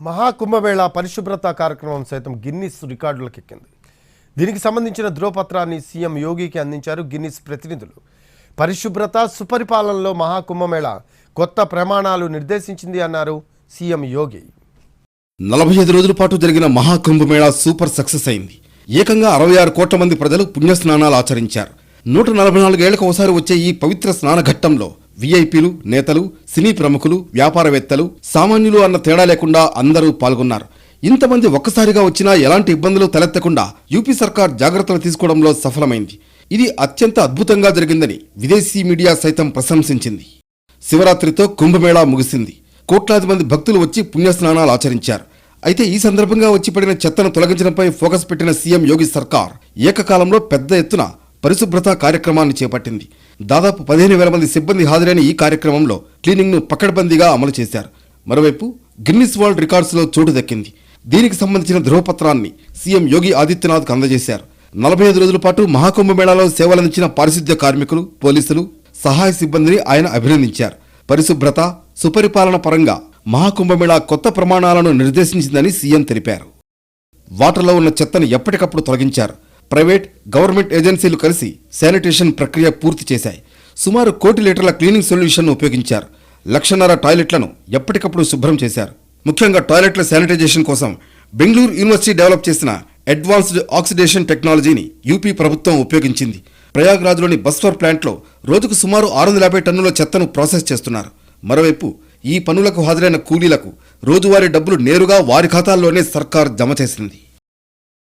మహాకుంభమేళా పరిశుభ్రత కార్యక్రమం సైతం గిన్నిస్ రికార్డులకు ఎక్కింది. దీనికి సంబంధించిన ధ్రువపత్రాన్ని సీఎం యోగికి అందించారు గిన్నిస్ ప్రతినిధులు. పరిశుభ్రత సుపరిపాలనలో మహాకుంభమేళా కొత్త ప్రమాణాలు నిర్దేశించింది అన్నారు సీఎం యోగి. 45 రోజుల పాటు జరిగిన మహాకుంభమేళా సూపర్ సక్సెస్ అయింది. ఏకంగా 66 కోట్ల మంది ప్రజలు పుణ్యస్నానాలు ఆచరించారు. 144 ఏళ్లకు ఒకసారి వచ్చే ఈ పవిత్ర స్నాన ఘట్టంలో వీఐపీలు, నేతలు, సినీ ప్రముఖులు, వ్యాపారవేత్తలు, సామాన్యులు అన్న తేడా లేకుండా అందరూ పాల్గొన్నారు. ఇంతమంది ఒక్కసారిగా వచ్చినా ఎలాంటి ఇబ్బందులు తలెత్తకుండా యూపీ సర్కార్ జాగ్రత్తలు తీసుకోవడంలో సఫలమైంది. ఇది అత్యంత అద్భుతంగా జరిగిందని విదేశీ మీడియా సైతం ప్రశంసించింది. శివరాత్రితో కుంభమేళా ముగిసింది. కోట్లాది మంది భక్తులు వచ్చి పుణ్యస్నానాలు ఆచరించారు. అయితే ఈ సందర్భంగా వచ్చి పడిన చెత్తను తొలగించడంపై ఫోకస్ పెట్టిన సీఎం యోగి సర్కార్ ఏకకాలంలో పెద్ద ఎత్తున పరిశుభ్రత కార్యక్రమాన్ని చేపట్టింది. దాదాపు 15,000 మంది సిబ్బంది హాజరైన ఈ కార్యక్రమంలో క్లీనింగ్ను పకడ్బందీగా అమలు చేశారు. మరోవైపు గిన్నిస్ వరల్డ్ రికార్డ్స్లో చోటు దక్కింది. దీనికి సంబంధించిన ధ్రువపత్రాన్ని సీఎం యోగి ఆదిత్యనాథ్కు అందజేశారు. 45 రోజుల పాటు మహాకుంభమేళాలో సేవలందించిన పారిశుద్ధ్య కార్మికులు, పోలీసులు, సహాయ సిబ్బందిని ఆయన అభినందించారు. పరిశుభ్రత, సుపరిపాలన పరంగా మహాకుంభమేళా కొత్త ప్రమాణాలను నిర్దేశించిందని సీఎం తెలిపారు. వాటర్లో ఉన్న చెత్తను ఎప్పటికప్పుడు తొలగించారు. ప్రైవేట్, గవర్నమెంట్ ఏజెన్సీలు కలిసి శానిటేషన్ ప్రక్రియ పూర్తి చేశాయి. సుమారు 1 కోటి లీటర్ల క్లీనింగ్ సొల్యూషన్ను ఉపయోగించారు. 1,50,000 టాయిలెట్లను ఎప్పటికప్పుడు శుభ్రం చేశారు. ముఖ్యంగా టాయిలెట్ల శానిటైజేషన్ కోసం బెంగళూరు యూనివర్సిటీ డెవలప్ చేసిన అడ్వాన్స్డ్ ఆక్సిడేషన్ టెక్నాలజీని యూపీ ప్రభుత్వం ఉపయోగించింది. ప్రయాగ్రాజ్లోని బస్ఫర్ ప్లాంట్లో రోజుకు సుమారు 650 టన్నుల చెత్తను ప్రాసెస్ చేస్తున్నారు. మరోవైపు ఈ పనులకు హాజరైన కూలీలకు రోజువారీ డబ్బులు నేరుగా వారి ఖాతాల్లోనే సర్కార్ జమ చేసింది.